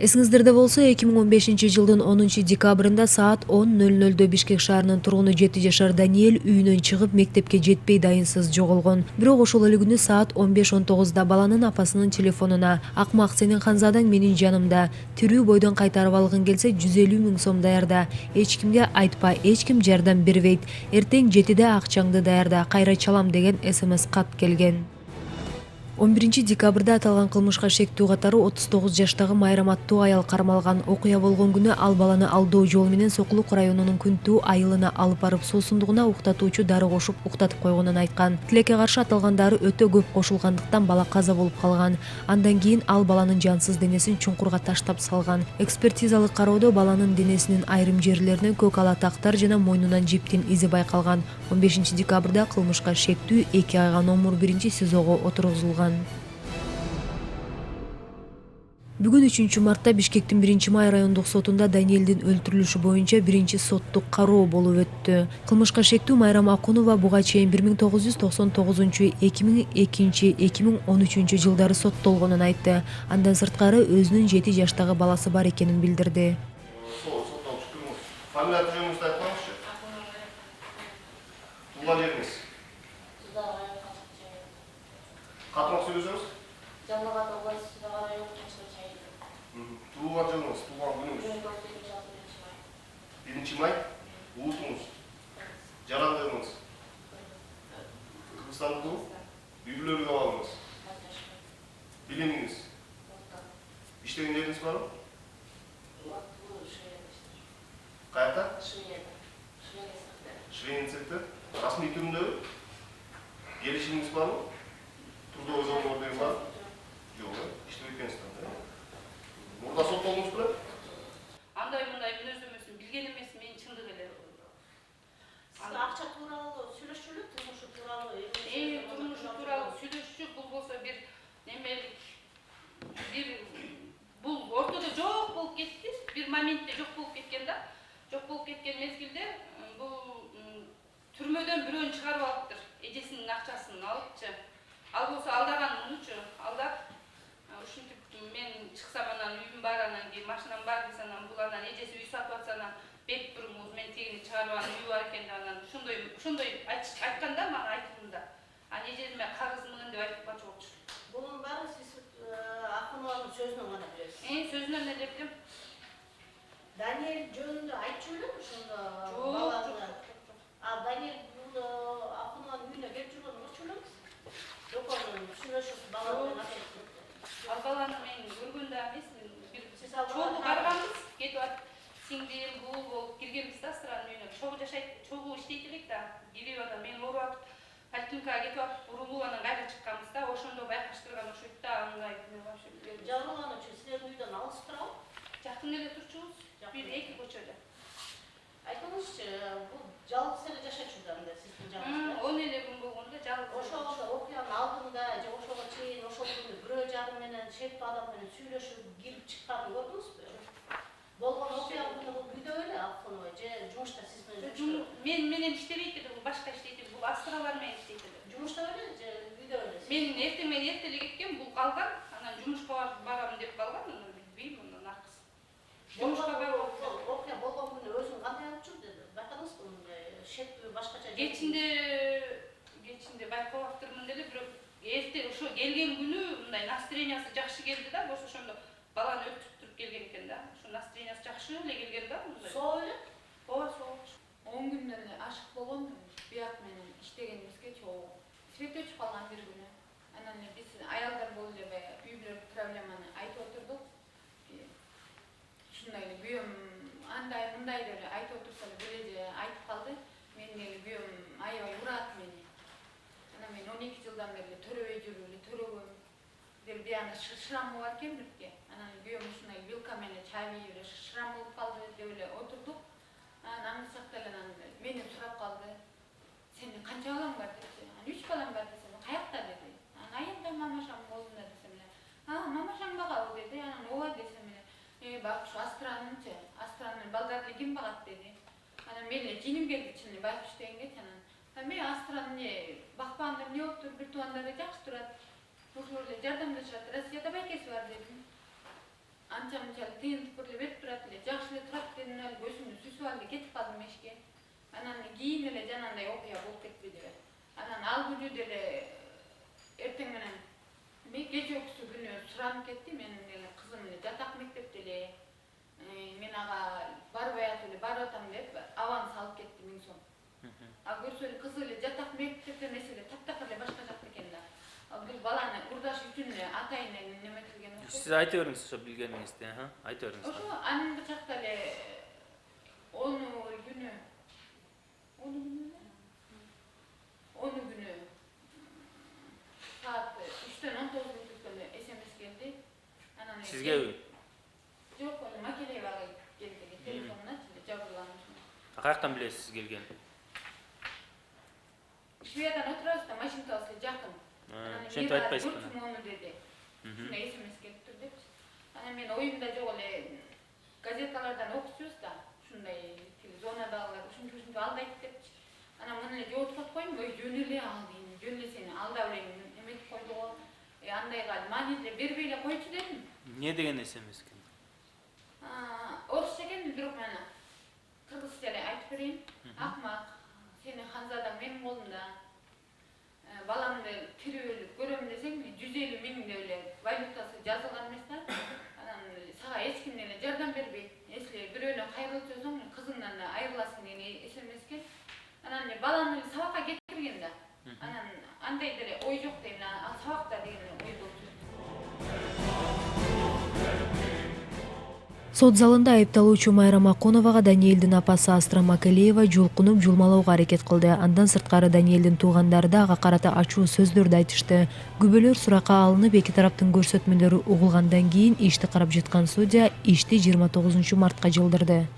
Эсиңиздерде болсо 2015-жылдын 10-декабрында саат 10:00 Бишкек шаарынын тургуну 7 жашар Даниэль үйүнөн чыгып мектепке жетпей дайынсыз жоголгон. Бирок ошол эле күнү саат 15:19 баланын апасынын телефонуна "Акмак, сенин ханзадаң менин жанымда. Тирүү бойдон кайтарып алгың келсе 150 000 сом даярда. Эч кимге айтпа, эч ким жардам бербейт. Эртең 7-де акчаңды даярда, кайра чалам" деген СМС кат келген. 11-декабрда аталган кылмышка шектүү катары 39 жаштагы Майрам аттуу аял кармалган. Окуя болгон күнү ал баланы алдоо жол менен Сокулук районунун Күнтүү айылына алып барып суусундугуна уктатуучу дары кошуп уктатып койгонун айткан. Тилекке каршы аталган дары өтө көп кошулгандыктан бала каза болуп калган. Андан кийин ал баланын жансыз денесин чуңкурга таштап салган. Экспертизалык кароодо баланын денесинин айрым жерлеринен көк ала тактар жана мойнунан жиптин изи байкалган. 15-декабрда кылмышка шектүү 2 айга номер 1-СИЗОго отургузулган. Бүгүн 3-мартта Бишкектин 1-Май райондук сотунда Даниэлдин өлтүрүлүшү боюнча 1-соттук кароо болуп өттү. Кылмышка шектүү Майрам Акунова буга чейин 1999, 2002, 2013 жылдары соттолгонун айтты. Андан сырткары өзүнүн 7 жаштагы баласы бар экенин билдирди. Туылған жылыңыз, туылған күніңіз? 1 май? Уылтыңыз? Жарандығыңыз? Кыргызстанда туып? Үй-бүлөлүк абалыңыз? Билимиңиз? Иштеген жериңиз барбы? Каякта? Швейный цехте? Расмий түрүндө? Келишимиңиз барбы? Трудовой договор барбы? Жок, иштебей экенсиз да. Мурда соттолдуңуз беле? Андай мен өзүмөзүн билген эмес, мен чындык эле. Сиз акча тууралуу сүйлөшчү эле, турмушу тууралуу. Турмушу тууралуу сүйлөшчү, бул болсо бир немелик бул ортодо жок болуп кетти. Бир моментте жок болуп кеткен да. Жок болуп кеткен мезгилде бул түрмөдөн бирөөнү чыгарып алыптыр. Эжесинин акчасын алыпчы. Ал болсо алдаган мунучу, алдап ушинтип мен чыксам анан үйүм бар, анан кийин машинам бар десе, анан бул анан эжеси үй сатып атса, анан бек туруңуз, мен тегин чыгарып анан үй бар экен деп анан ошондой айтканда мага айтымында. Анан эжеме карызмын деп айтып калчу болчу. Бунун баары сиз Акунованын сөзүнөн гана билесиз. Сөзүнөн эле билем. Даниэль жөнүндө айтчу белем ошондо баланы. Даниэль бул Акунованын үйүнө келип жүргөнүн урчу белемсиз? Жок, сүйлөшүп бала менен Ал баланы мен көргөн да эмесмин. Чогуу барганбыз, кетип атып, сиңдим, бул болуп киргенбиз да Астранын үйүнө. Чогуу жашайт, чогуу иштейт элек да. Кирип анан мен ооруп атып, поликлиникага кетип атып, урулуп анан кайра чыкканбыз да. Ошондо байкаштырган окшойт да, андай вообще. Жабырылган үчүн силердин үйдөн алыс турабы? Жакын эле турчубуз. Бир 2 көчөдө. Айтыңызчы, бул жалгыз эле жашачу да анда сиздин жаныңызда? 10 эле күн болгондо жалгыз. Ошол окуянын алдында же ошого чейин ошол күнү бирөө жарым менен шектүү адам менен сүйлөшүп кирип чыкканын көрдүңүзбү? Болгон окуя күнү бул үйдө эле Акунова же жумушта сиз менен? Мен менен иштебейт эле, бул башка иштейт эле, бул Астралар менен иштейт эле. Жумушта эле же үйдө эле? Мен эртең менен эрте эле кеткен, бул калган, анан жумушка барам деп калган, анан билбейм андан аркысы. Жумушка барып окуя болгон күнү өзүн кандай алып жүрдү? Байкадыңызбы мындай шектүү башкача? Кечинде байкабаптырмын деле, бирок эрте ошо келген күнү мындай настроениясы жакшы келди да, болсо ошондо баланы өттүрүп келген экен да. Ошо настроениясы жакшы эле келген да. Соо эле? Ооба, соо. 10 күндөн эле ашык болгон бият менен иштегенибизге чогуу. Свет өчүп калган бир күнү. Анан биз аялдар болуп эле баягы үй бүлөлүк проблеманы айтып отурдук. Ушундай эле күйөөм андай мындай деп эле айтып отурса эле бир эже айтып калды. Менин эле күйөөм аябай урат мени. Анан мен 12 жылдан бери төрөбөй жүрүп эле төрөгөм. Бир ана шырамы бар экен бирке. Анан күйөөм ушундай вилка менен чай ийип эле шырам болуп калды деп эле отурдук. Анан аңгысакта эле мени сурап калды. Сенин канча балаң бар депти. Анан 3 балам бар десем, каякта деди. Анан айымда мамашам колунда десем эле. Мамашаң багабы деди. Анан ооба десем эле. Бак ушу Астранынчы, Астранын балдарды ким багат деди. Анан мен эле жиним келди чын байкуш дегенге анан. Мен Астранын бакпаганда эмне болуптур, бир туугандары жакшы турат. Ошол эле жардамдашат. Россияда байкеси бар дедим. анча мынча тыйынтып эле берип турат эле, жакшы эле турат дедим эле, көзүмдү сүзүп алды, кетип калдым эшикке. Анан кийин эле жанагындай окуя болуп кетпедиби. Анан ал күнү деле эртең менен кечээкүсү күнү суранып кетти, менин эле кызым эле жатак мектепте эле. Мен ага барбай атып эле барып атам деп аванс алып кетти 1000 сом. А көрсө эле кызы эле жатак мектепте эмес эле, таптакыр эле башка жакта экен да. Бул баланы урдаш үчүн эле атайын эле неметилген окшойт. Siz ayta бериңиз ошо билгениңизди, айта бериңиз. Ошо анын чакта эле 10 күнү saat 3'ten 19 minutda эле SMS келди. Анан Sizge жок, Макелеевага келди, телефонуна жабырланып. каяктан билесиз келген? Швеядан отурабыз да, машинкабыз жакын. Ошентип айтпайсызбы? Мону деди. Ушундай SMS келиптир депчи. Анан мен оюмда жок эле газеталардан окучубуз да, ушундай зонадагылар ушинтип алдайт депчи. Анан муну эле жооптоп коюм, жөн эле ал дейм, жөн эле сени алдап эле эметип койду го. Андайга маани эле бербей эле койчу дедим. Не деген SMS экен? Орусча экен, бирок мен кыргызча эле айтып берейин. Акмак, сени ханзадаң менин колумда. Баламды тирүү көрөм десең, 150 000 деп эле валютасы жазылган эмес да. Анан сага эч ким эле жардам бербейт. Если бирөөнө кайрылсаң, кызыңдан да айрыласың деген SMS экен. Анан баланы сабакка кетирген да. Анан андай деле ой жок дейм, ал сабакта деген ой болчу. Сот залында айыпталуучу Майра Маконовага Даниэлдин апасы Астра Макелеева жулкунуп жулмалоого аракет кылды. Андан сырткары Даниэлдин туугандары да ага карата ачуу сөздөрдү айтышты. Күбөлөр суракка алынып, эки тараптын көрсөтмөлөрү угулгандан кийин ишти карап жаткан судья ишти 29 мартка жылдырды.